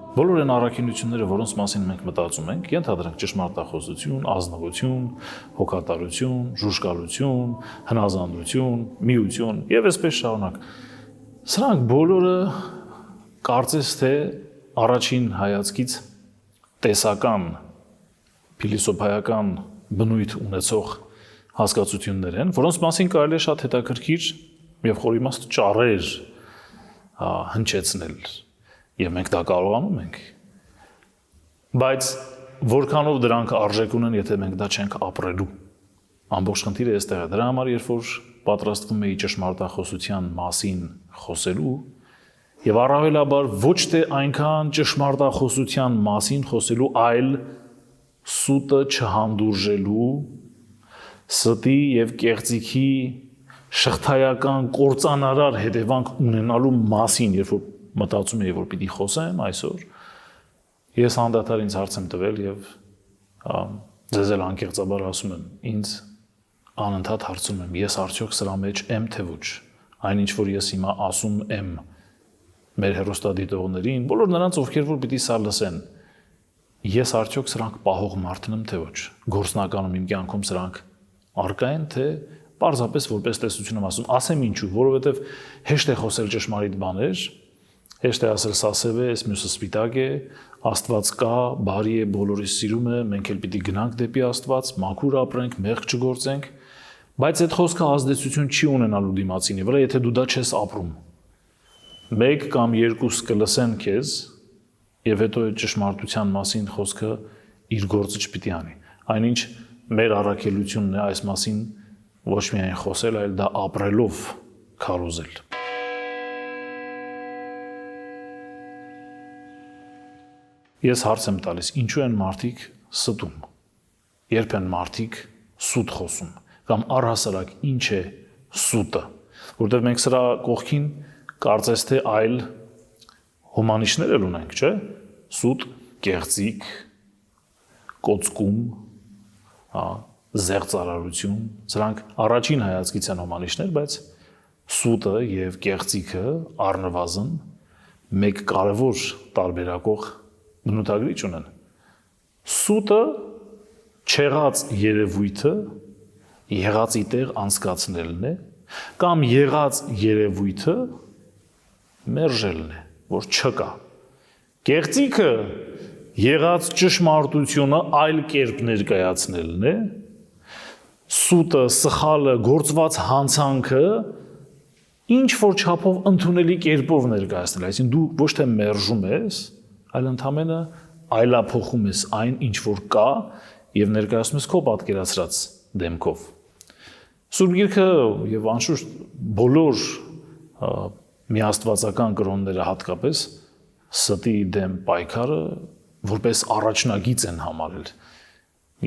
Բոլոր այն առաքինությունները, որոնց մասին մենք մտածում ենք, ենթադրենք ճշմարտախոսություն, ազնվություն, հոգատարություն, ժուժկալություն, հնազանդություն, միություն եւ այսպես շարունակ։ Սրանք բոլորը կարծես թե առաջին հայացքից տեսական, փիլիսոփայական բնույթ ունեցող հասկացություններ են, որոնց մասին կարելի է շատ հետաքրքիր եւ խորիմաստ ճառեր հնչեցնել։ Եվ մենք դա կարողանում ենք, բայց որքանով դրանք արժեք ունեն, եթե մենք դա չենք ապրելու։ Ամբողջ խնդիրը այստեղ է։ Դրա համար, երբ որ պատրաստվում էի ճշմարտախոսության մասին խոսելու, եւ առավելաբար ոչ թե այնքան ճշմարտախոսության մասին խոսելու, այլ սուտը չհանդուրժելու, ստի եւ կեղծիքի շղթայական կործանարար հետևանք ունենալու մասին, երբ որ մտածում էի, որ պիտի խոսեմ այսօր, ես անդադար ինձ հարց եմ տվել եւ ձեզ էլ անկեղծաբար ասում եմ, ինձ անընդհատ հարցում եմ, ես արդյոք սրա մեջ եմ թե ոչ, այնինչ որ ես հիմա ասում եմ մեր հեռուստադիտողներին, բոլոր նրանց, ովքեր որ պիտի սա լսեն, ես արդյոք սրանք պահող մարդն եմ թե ոչ, գործնականում իմ կյանքում սրանք առկա են, թե պարզապես որպես տեսություն եմ ասեմ ինչու, որովհետեւ հեշտ է խոսել ճշմարիտ բաներ, հեշտ է ասել սա սև է, այս մյուսը սպիտակ է, Աստված կա, բարի է, բոլորիս սիրում է, մենք էլ պիտի գնանք դեպի Աստված, մաքուր ապրենք, մեղք չգործենք, բայց այդ խոսքը ազդեցություն չի ունենալու դիմացինի վրա, եթե դու դա չես ապրում։ Մեկ կամ երկուս կլսեն քեզ, եւ հետո այդ ճշմարտության մասին խոսքը իր գործը չպիտի անի։ Այնինչ մեր առաքելությունն է այս մասին ոչ միայն խոսել, այլ դա ապրելով քարոզել։ Ես հարց եմ տալիս, ինչու են մարդիկ ստում, երբ են մարդիկ սուտ խոսում, կամ առհասարակ ինչ է սուտը, որտեղ մենք սրա կողքին կարծես թե այլ հոմանիշներ էլ ունենք, չէ՞, սուտ, կեղծիք, կոծկում, զեղծարարություն, սրանք առաջին հայացքից են հոմանիշներ, բայց սուտը եւ կեղծիքը առնվազն մեկ կարևոր տարբերակող բնութագրիչ ունեն։ Սուտը չեղած երևույթը եղածի տեղ անցկացնելն է, կամ եղած երևույթը մերժելն է, որ չկա։ Կեղծիքը եղած ճշմարտությունը այլ կերպ ներկայացնելն է, սուտը, սխալը, գործված հանցանքը ինչ որ չափով ընդունելի կերպով ներկայացնել, այսինքն դու ոչ թե մերժում ես, այլ ընդամենը այլափոխում ես այն, ինչ որ կա, եւ ներկայացնում ես քո պատկերացրած դեմքով։ Սուրբ Գիրքը եւ անշուշտ բոլոր միաստվածական կրոնները հատկապես ստի դեմ պայքարը որպես առաջնագիծ են համարել։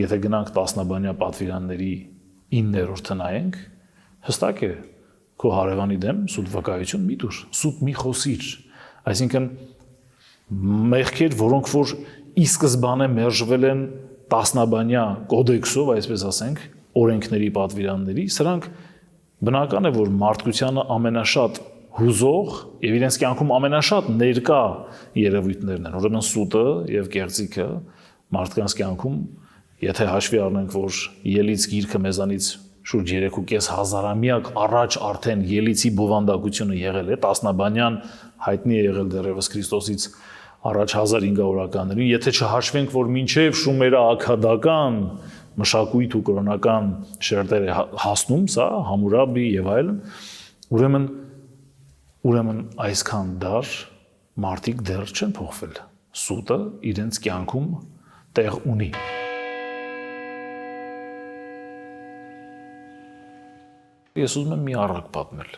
Եթե գնանք տասնաբանյա պատվիրանների 9-րդը նայենք, հստակ է քո հարևանի դեմ սուտ վկայություն մի տուր, սուտ մի խոսիր, այսինքն մեղքեր, որոնք որ ի սկզբանե մերժվել են տասնաբանյա կոդեքսով, այսպես ասենք, օրենքների պատվիրանների, սրանք բնական է, որ մարդկությանը ամենաշատ հուզող եւ իրենց կյանքում ամենաշատ ներկա երևույթներն են, ուրեմն սուտը եւ կեղծիքը մարդկանց կյանքում, եթե հաշվի առնենք, որ ելից գիրքը մեզանից շուրջ 3500 առաջ արդեն ելիցի բովանդակությունը եղել է, տասնաբանյան հայտնի է եղել դեռևս Քրիստոսից առաջ 1500-ականներին, եթե չհաշվենք, որ մինչև շումերա-աքադական մշակույթ ու կրոնական շերտեր է հասնում, սա Համուրաբի եւ այլն, ուրեմն այսքան դար մարդիկ դեռ չեն փոխվել։ Սուտը իրենց կյանքում տեղ ունի։ Ես ուզում եմ մի առակ պատմել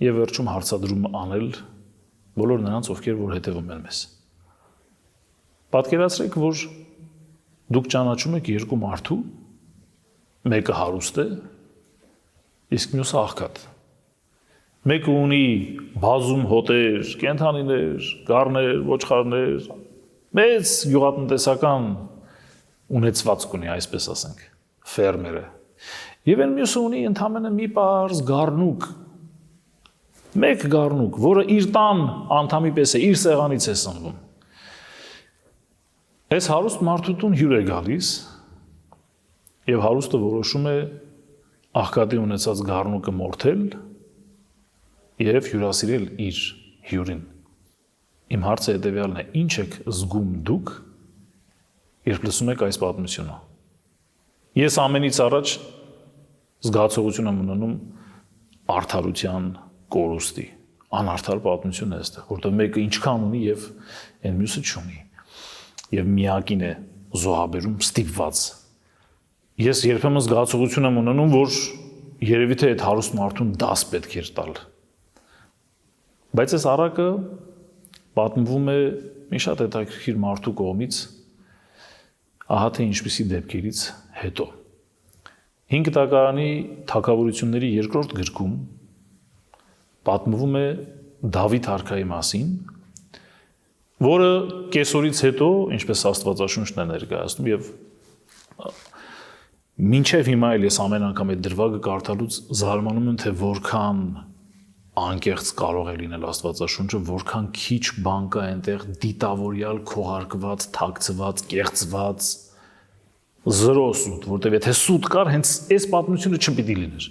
եւ վերջում հարցադրում անել բոլոր նրանց, ովքեր որ հետևում են մեզ։ Պատկերացրեք, որ դուք ճանաչում եք երկու մարդու, մեկը հարուստ է, իսկ մյուսը աղքատ։ Մեկը ունի բազում հոտեր, կենդանիներ, գառներ, ոչխարներ, մեծ գյուղատնտեսական ունեցվածք ունի, այսպես ասենք, ֆերմեր է։ Եվ այն մյուսը ունի ընդամենը մի պարզ գառնուկ, մեկ գառնուկ, որը իր տան անդամի պես է, իր սեղանից է սնվում։ Այս հարուստ մարդուտուն հյուր է գալիս եւ հարուստը որոշում է աղքատի ունեցած գառնուկը մորթել եւ հյուրասիրել իր հյուրին։ Իմ հարցը հետեւյալն է. ինչ եք զգում դուք, երբ լսում եք այս պատմությունը։ Ես ամենից առաջ զգացողություն եմ ունենում արդարության կորուստի, անարդար պատմություն է այստեղ, որտեղ մեկը ինչքան ունի եւ այն մյուսը չունի։ Եվ միակին է զոհաբերում ստիպված։ Ես երբեմն զգացողություն եմ ունենում, որ երևի թե այդ հարուստ մարդուն դաս պետք էր տալ։ Բայց այս առակը պատմվում է մի շատ հետաքրքիր մարդու կողմից, ահա թե ինչպիսի դեպքերից հետո։ 5 տակարանի թագավորությունների երկրորդ գրքում պատմվում է Դավիթ արքայի մասին, որը կեսօրից հետո, ինչպես Աստվածաշունչն է ներկայացնում, եւ մինչև հիմա էլ ես ամեն անգամ այդ դրվագը կարդալուց զարմանում եմ, թե որքան անկեղծ կարող է լինել Աստվածաշունչը, որքան քիչ բան կա այնտեղ դիտավորյալ, քողարկված, թաքցված, կեղծված, զրո սուտ, որտեղ եթե սուտ կար, հենց այս պատմությունը չպիտի լիներ։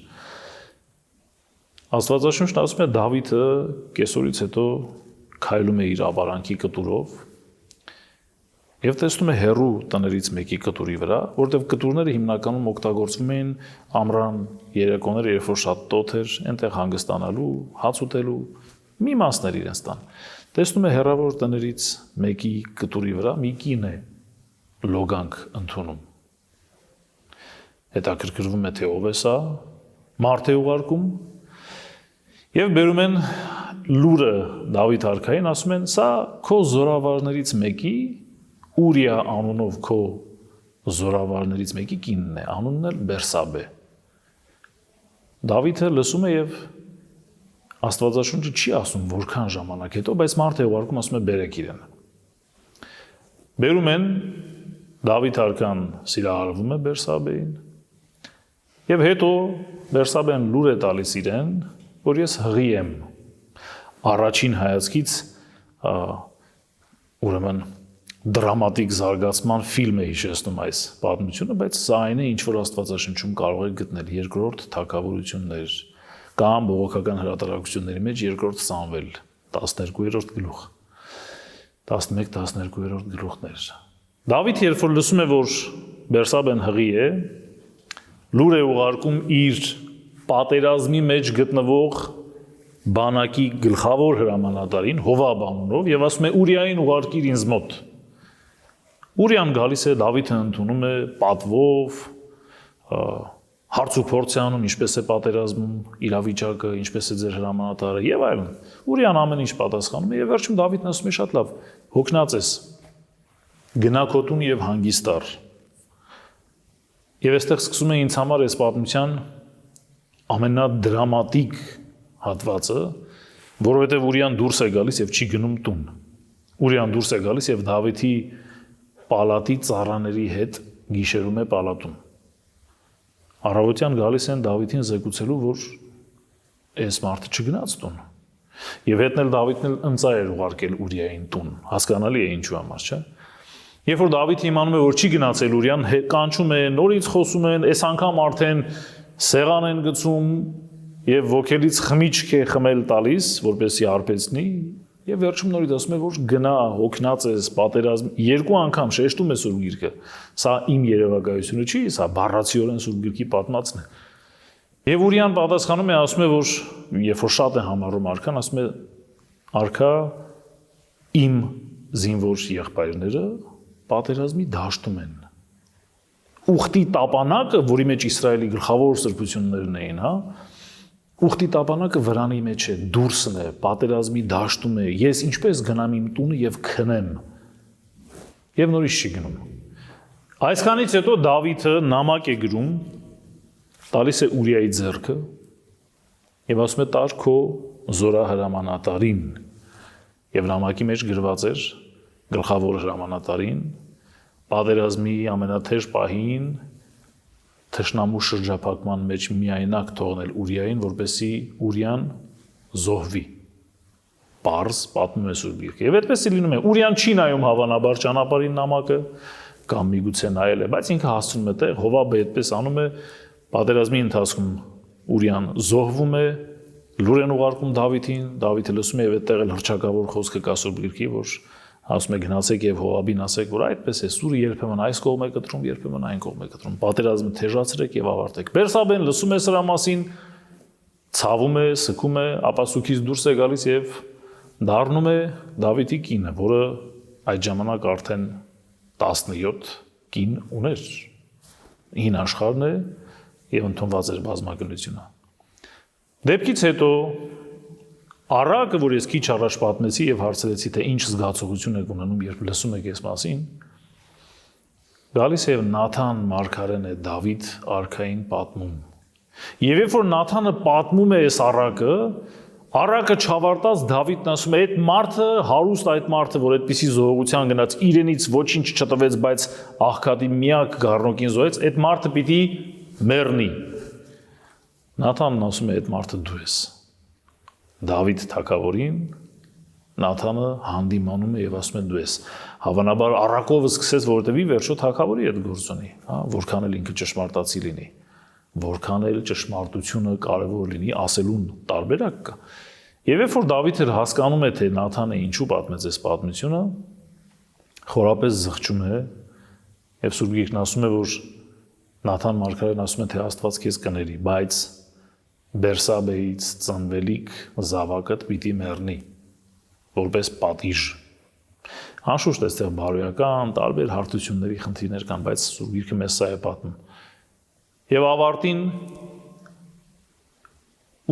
Աստվածաշունչն ասում է Դավիթը կեսօրից հետո քայլում է իր ապարանքի կտուրով եւ տեսնում է հերու տներից մեկի կտուրի վրա, որտեղ կտուրները հիմնականում օգտագործվում էին ամռան երեկոները, երբ որ շատ տոթ էր, այնտեղ հանգստանալու, հաց ուտելու, մի մասներ իրենց տան։ Տեսնում է հերավոր տներից մեկի կտուրի վրա մի կին է լոգանք ընդունում։ Հետաքրքրվում է թե ով է սա, մարդ է ուղարկում եւ բերում են լուրը Դավիթ արքային, ասում են սա քո զորավարներից մեկի Ուրիա անունով քո զորավարներից մեկի կինն է, անունն էլ Բերսաբե։ Դավիթը լսում է եւ Աստվածաշունչը չի ասում որքան ժամանակ հետո, բայց մարդ է ուղարկում, ասում է բերեք իրեն։ Բերում են Դավիթ արքան սիրահարվում է Բերսաբեին եւ հետո Բերսաբեն լուր է տալիս իրեն, որ ես հղի եմ։ Առաջին հայացքից ուրեմն դրամատիկ զարգացման ֆիլմ է հիշեցնում այս պատմությունը, բայց սա այն է, ինչ որ Աստվածաշնչում կարող եք գտնել երկրորդ թագավորություններ կամ բողոքական հրատարակությունների մեջ երկրորդ Սամվել 12-րդ գլուխ 11-12-րդ գլուխներ։ Դավիթ երբ որ լսում է, որ Բերսաբեն հղի է, լուր է ուղարկում իր պատերազմի մեջ գտնվող բանակի գլխավոր հրամանատարին Հովաբ անունով եւ ասում է Ուրիային ուղարկիր ինձ մոտ։ Ուրիան գալիս է, Դավիթը ընդունում է պատվով, հարց ու փորձ է անում, ինչպես է պատերազմում իրավիճակը, ինչպես է ձեր հրամանատարը եւ այլն։ Ուրիան ամեն ինչ պատասխանում է եւ վերջում Դավիթն ասում է շատ լավ, հոգնած ես, գնա քո տուն եւ հանգիստ առ։ Եվ այստեղ սկսում է ինձ համար այս պատմության ամենադրամատիկ հատվածը, որովհետեւ Ուրիան դուրս է գալիս եւ չի գնում տուն։ Ուրիան դուրս է գալիս եւ Դավիթի պալատի ծառաների հետ գիշերում է պալատում։ Առավոտյան գալիս են Դավիթին զեկուցելու, որ այս մարդը չգնաց տուն։ Եվ հետն էլ Դավիթն էլ ընծա էր ուղարկել Ուրիային տուն։ Հասկանալի է ինչու համար, չէ՞։ Երբ որ Դավիթը իմանում է, որ չի գնացել Ուրիան, կանչում է, նորից խոսում են, այս անգամ արդեն սեղան են գցում եւ ոգելից խմիչք է խմել տալիս, որպեսզի արբեցնի, եւ վերջում նորից ասում է, որ գնա, հոգնած ես, պատերազմ, երկու անգամ շեշտում է Սուրբ Գիրքը։ Սա իմ երևակայությունը չի, սա բառացիորեն Սուրբ Գիրքի պատմածն է։ Եվ Ուրիան պատասխանում է, ասում է, որ երբ որ շատ է համառում արքան, ասում է, արքա իմ զինվոր եղբայրները պատերազմի դաշտում են։ Ուխտի տապանակը, որի մեջ Իսրայելի գլխավոր սրբություններն էին, հա, ուխտի տապանակը վրանի մեջ է, դուրսն է, պատերազմի դաշտում է, ես ինչպես գնամ իմ տունը եւ քնեմ։ Եվ նորից չի գնում։ Այսքանից հետո Դավիթը նամակ է գրում, տալիս է Ուրիայի ձեռքը եւ ասում է տար քո զորահրամանատարին։ Եվ նամակի մեջ գրված էր գլխավոր հրամանատարին, պատերազմի ամենաթեժ պահին թշնամու շրջափակման մեջ միայնակ թողնել Ուրիային, որպեսզի Ուրիան զոհվի։ Պարզ պատմում է Սուրբ Գիրքը։ Եվ այդպես է լինում է։ Ուրիան չի նայում հավանաբար ճանապարհին նամակը կամ միգուցե նայել է, բայց ինքը հասցնում է տեղ, Հովաբը այդպես անում է, պատերազմի ընթացքում Ուրիան զոհվում է, լուր են ուղարկում Դավիթին, Դավիթը լսում է եւ այդտեղ էլ հռչակավոր խոսքը կա Սուրբ Գրքի, որ ասում է գնացեք եւ Հովաբին ասեք, որ այդպես է սուրը երբեմն այս կողմ է կտրում, երբեմն այն կողմ է կտրում, պատերազմը թեժացրեք եւ ավարտեք։ Բերսաբեն լսում է սրա մասին, ցավում է, սգում է, ապա սուքից դուրս է գալիս եւ դառնում է Դավիթի կինը, որը այդ ժամանակ արդեն 17 կին ուներ։ Հին աշխարհն է եւ ընդունված էր բազմագնությունը։ Դեպքից հետո Արակը, որ ես քիչ առաջ պատմեցի եւ հարցրեցի, թե ինչ զգացողություն եք ունենում, երբ լսում եք այս մասին, գալիս է Նաթան մարգարեն է Դավիթ արքային պատմում։ Եվ երբ որ Նաթանը պատմում է այս Արակը չավարտած Դավիթն ասում է, այդ մարդը հարուստ այդ մարդը, որ այդպիսի զոհողության գնաց, իրենից ոչինչ չտվեց, բայց աղքատի միակ գառնոկին զոհեց, այդ մարդը պիտի մեռնի։ Նաթանն ասում է, այդ մարդը դու ես։ Դավիթ թագավորին Նաթանը հանդիմանում է եւ ասում է դու ես։ Հավանաբար Արակովը սկսեց, որովհետեւ ի վերջո թագավորի հետ գործ ունի, հա, որքան էլ ինքը ճշմարտացի լինի, որքան էլ ճշմարտությունը կարևոր լինի, ասելուն տարբերակ կա։ Եվ երբ որ Դավիթը հասկանում է, թե Նաթանը ինչու պատմեց այս պատմությունը, խորապես զղջում է եւ Սուրբ Գիրքն ասում է, որ Նաթան մարգարեն ասում է, թե Աստված քեզ կների, բայց Բերսաբեից ծնվելիք զավակդ պիտի մեռնի, որպես պատիժ։ Անշուշտ այստեղ բարոյական տարբեր հարթությունների խնդիրներ կան, բայց Սուրբ Գիրքը մեզ սա է պատմում։ Եվ ավարտին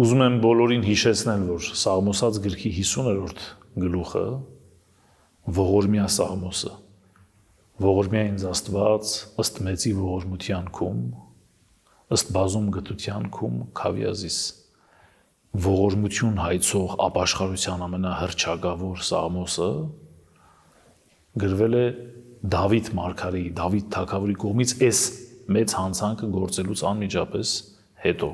ուզում եմ բոլորին հիշեցնել, որ Սաղմոսած գրքի 50-րդ գլուխը ողորմյա Սաղմոսը, ողորմյա ինձ Աստված ըստ մեծի ողորմության քում, ըստ բազում գթության քում քավիազիս, ողորմություն հայցող ապաշխարության ամենահռչակավոր Սաղմոսը գրվել է Դավիթ մարգարեի, Դավիթ թագավորի կողմից այս մեծ հանցանքը գործելուց անմիջապես հետո,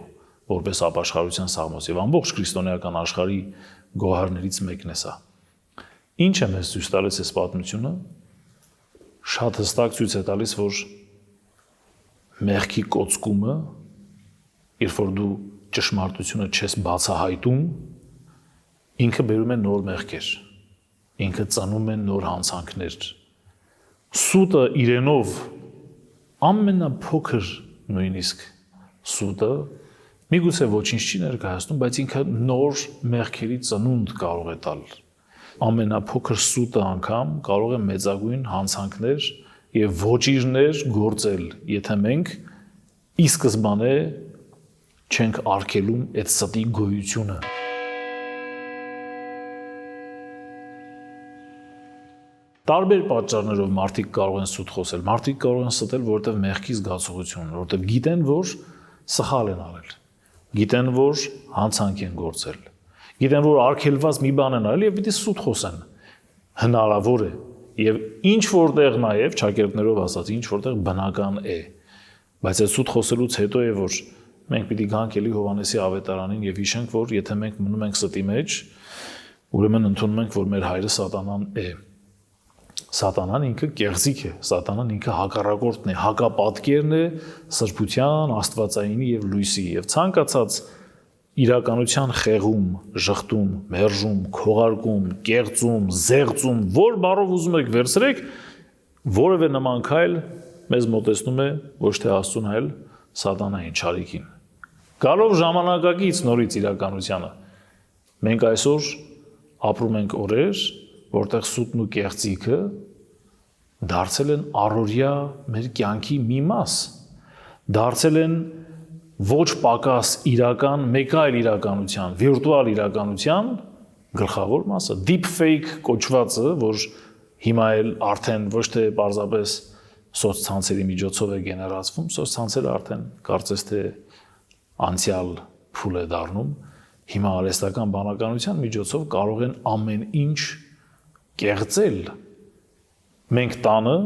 որպես ապաշխարության Սաղմոս եւ ամբողջ քրիստոնեական աշխարհի գոհարներից մեկն է սա։ Ինչ է մեզ ցույց տալիս այս պատմությունը։ Շատ հստակ ցույց է տալիս, որ մեղքի կոծկումը, երբ որ դու ճշմարտությունը չես բացահայտում, ինքը բերում է նոր մեղքեր, ինքը ծնում է նոր հանցանքներ։ Սուտը իրենով ամենափոքր նույնիսկ սուտը միգուցե ոչինչ չի ներկայացնում, բայց ինքը նոր մեղքերի ծնունդ կարող է տալ։ Ամենափոքր սուտը անգամ կարող է մեծագույն հանցանքներ եւ ոչիրներ գործել, եթե մենք ի սկզբանե չենք արգելում այդ ստի գոյությունը։ Տարբեր պատճառներով մարդիկ կարող են սուտ խոսել, մարդիկ կարող են ստել, որովհետև մեղքի զգացողություն, որովհետև գիտեն, որ սխալ են արել, գիտեն, որ հանցանք են գործել, գիտեն, որ արգելված մի բան են արել եւ պիտի սուտ խոսեն։ Հնարավոր է եւ ինչ որտեղ նաեւ ճակերտներով ասած, ինչ որտեղ բնական է, բայց այդ սուտ խոսելուց հետո է, որ մենք պիտի գանք էլի Հովհաննեսի ավետարանին եւ հիշենք, որ եթե մենք մնում ենք ստի մեջ, ուրեմն ընդունում ենք, որ մեր հայրը սատանան է։ Սատանան ինքը կեղծիք է, սատանան ինքը հակառակորդն է, հակապատկերն է սրբության, աստվածայինի եւ լույսի եւ ցանկացած իրականության խեղում, ժխտում, մերժում, քողարկում, կեղծում, զեղծում, որ բառով ուզում եք վերցրեք, որևէ նման քայլ մեզ մոտեցնում է ոչ թե Աստծուն, այլ սատանային չարիքին։ Գալով ժամանակակից նորից իրականությանը, մենք այսօր ապրում ենք օրեր, որտեղ սուտն ու կեղծիքը դարձել են առօրյա մեր կյանքի մի մաս, դարձել են ոչ պակաս իրական, մեկ այլ իրականության, վիրտուալ իրականության գլխավոր մասը, deepfake կոչվածը, որ հիմա էլ արդեն ոչ թե պարզապես սոցցանցերի միջոցով է գեներացվում, սոցցանցերը արդեն կարծես թե անցյալ փուլ է դառնում, հիմա արհեստական բանականության միջոցով կարող են ամեն ինչ կեղծել։ Մենք տանը,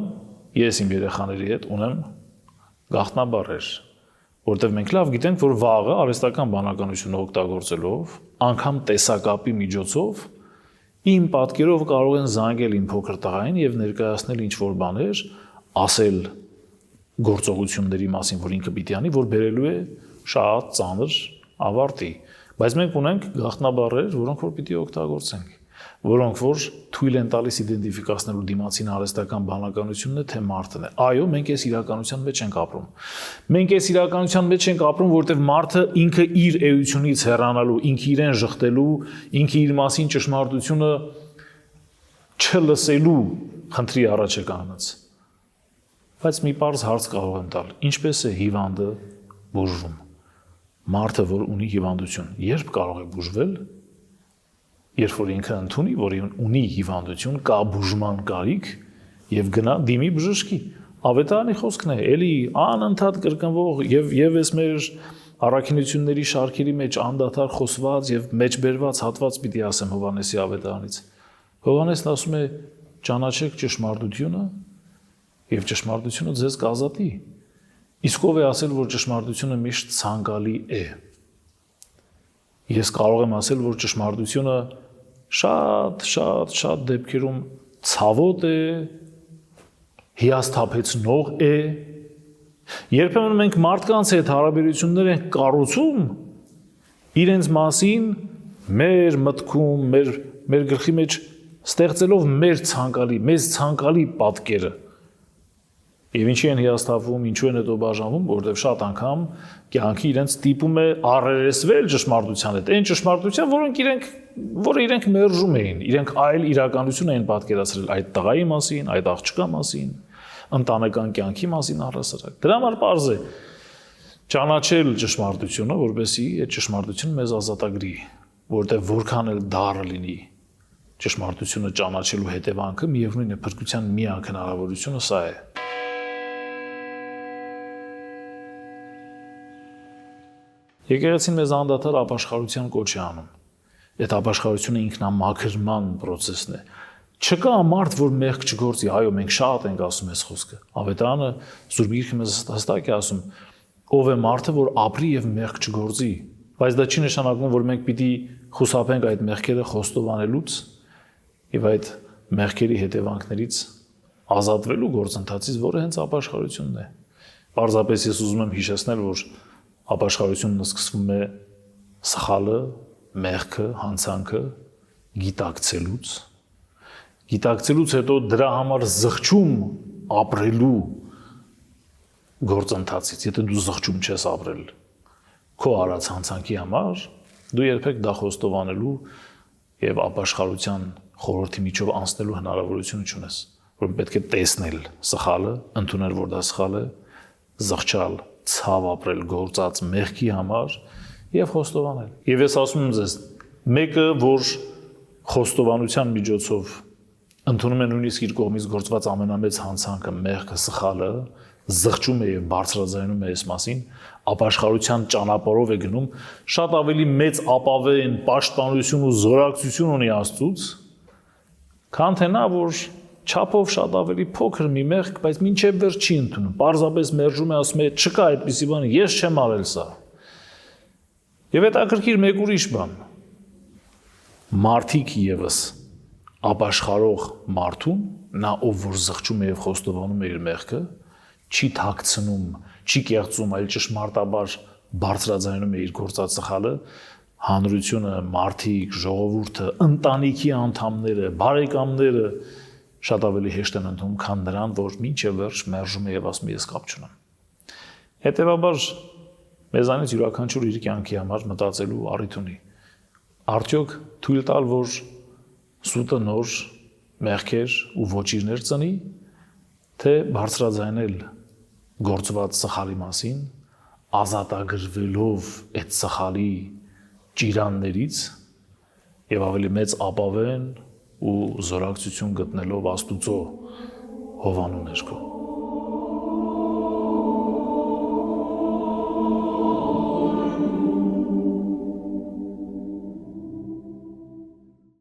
ես իմ երեխաների հետ ունեմ գաղտնաբառեր, որտեղ մենք լավ գիտենք, որ վաղը արհեստական բանականությունը օգտագործելով, անգամ տեսակապի միջոցով Իմ պատկերով կարող են զանգել իմ փոքր տղային եւ ներկայացնել ինչ-որ բաներ, ասել գործողությունների մասին, որ ինքը պիտի անի, որ բերելու է շատ ծանր ավարտի։ Բայց մենք ունենք գաղտնաբառեր, որոնք որ պիտի օգտագործենք, որոնք որ թույլ են տալիս իդենտիֆիկացնելու դիմացին արհեստական բանականությունն է, թե մարդն է։ Այո, մենք այս իրականության մեջ ենք ապրում։ Մենք այս իրականության մեջ ենք ապրում, որտեղ մարդը ինքը իր էությունից հեռանալու, ինքը իրեն ժխտելու, ինքը իր մասին ճշմարտությունը չլսելու խնդրի առաջ է կանգնած։ Բայց մի պարզ հարց կարող եմ տալ. ինչպես է հիվանդը բուժվում։ Մարդը, որ ունի հիվանդություն, երբ կարող է բուժվել, երբ որ ինքը ընդունի, որ ունի հիվանդություն, կա բուժման կարիք եւ գնա դիմի բժշկի։ Ավետարանի խոսքն է, էլի անընդհատ կրկնվող եւ այս մեր առաքինությունների շարքերի մեջ անդադար խոսված եւ մեջբերված հատված պիտի ասեմ Հովհաննեսի ավետարանից։ Հովհաննեսն ասում է. ճանաչեք ճշմարտությունը եւ ճշմարտությունը ձեզ կազատի։ Իսկ ով է ասել, որ ճշմարտությունը միշտ ցանկալի է։ Ես կարող եմ ասել, որ ճշմարտությունը շատ դեպքերում ցավոտ է, հիասթափեցնող է։ Երբեմն մենք մարդկանց հետ հարաբերություններ ենք կառուցում իրենց մասին մեր մտքում, մեր գլխի մեջ ստեղծելով մեզ ցանկալի պատկերը։ Եվ ինչի են հիասթափվում, ինչու են հետո բաժանվում, որովհետև շատ անգամ կյանքի իրենց ստիպում է առերեսվել ճշմարտության հետ, այն ճշմարտության, որը իրենք մերժում էին, իրենք այլ իրականություն էին պատկերացրել այդ տղայի մասին, այդ աղջկա մասին, ընտանեկան կյանքի մասին առհասարակ։ Դրա համար պարզ է ճանաչել ճշմարտությունը, որպեսզի այդ ճշմարտությունը մեզ ազատագրի, որովհետև որքան էլ դառը լինի ճշմարտությունը ճանաչելու հետևանքը, միևնույն է փրկության միակ հնարավորությունը սա է։ Եկեղեցին մեզ անդադար ապաշխարության կոչ է անում։ Այդ ապաշխարությունը ինքնամաքրման process-ն է։ Չկա մարդ, որ մեղք չգործի, այո, մենք շատ ենք ասում այս խոսքը։ Ավետարանը Սուրբ Գիրքը մեզ հստակ է ասում, ով է մարդը, որ ապրի եւ մեղք չգործի։ Բայց դա չի նշանակում, որ մենք պիտի խուսափենք այդ մեղքերը խոստովանելուց եւ այդ մեղքերի հետևանքներից ազատվելու գործընթացից, որը հենց ապաշխարությունն է։ Պարզապես ես ուզում եմ հիշեցնել, որ ապաշխարությունն սկսվում է սխալը, մեղքը, հանցանքը գիտակցելուց հետո դրա համար զղջում ապրելու գործընթացից։ Եթե դու զղջում չես ապրել քո արած հանցանքի համար, դու երբեք դա խոստովանելու եւ ապաշխարության խորհրդի միջով անցնելու հնարավորություն չունես, որ պետք է տեսնել սխալը, ընդունել, որ դա սխալ է, զղջալ, ցավ ապրել գործած մեղքի համար եւ խոստովանել։ Եվ ես ասում եմ ձեզ, մեկը, որ խոստովանության միջոցով ընդունում է նույնիսկ իր կողմից գործված ամենամեծ հանցանքը, մեղքը, սխալը, զղջում է եւ բարձրաձայնում է այս մասին, ապաշխարության ճանապարհով է գնում, շատ ավելի մեծ ապավեն, պաշտպանություն ու զորակցություն ունի Աստծուց, քան թե նա, որ չափով շատ ավելի փոքր մի մեղք, բայց մինչև վերջ չի ընդունում։ Պարզապես մերժում է, ասում է, չկա այդպիսի բան, ես չեմ արել սա։ Եվ հետաքրքիր մեկ ուրիշ բան։ Մարդիկ եւս ապաշխարող մարդուն, նա ով որ զղջում է եւ խոստովանում է իր մեղքը, չի թաքցնում, չի կեղծում, այլ ճշմարտաբար բարձրաձայնում է իր գործած սխալը, հանրությունը, մարդիկ, ժողովուրդը, ընտանիքի անդամները, բարեկամները շատ ավելի հեշտ են ընդունում, քան նրան, որ մինչև վերջ մերժում է եւ ասում է ես կապ չունեմ։ Հետևաբար մեզանից յուրաքանչյուր իր կյանքի համար մտածելու առիթ ունի։ Արդյոք թույլ տալ, որ սուտը նոր մեղքեր ու ոչիրներ ծնի, թե բարձրաձայնել գործված սխալի մասին, ազատագրվելով այդ սխալի ճիրաններից եւ ավելի մեծ ապավեն ու զորակցություն գտնելով Աստուծո հովանու ներքո։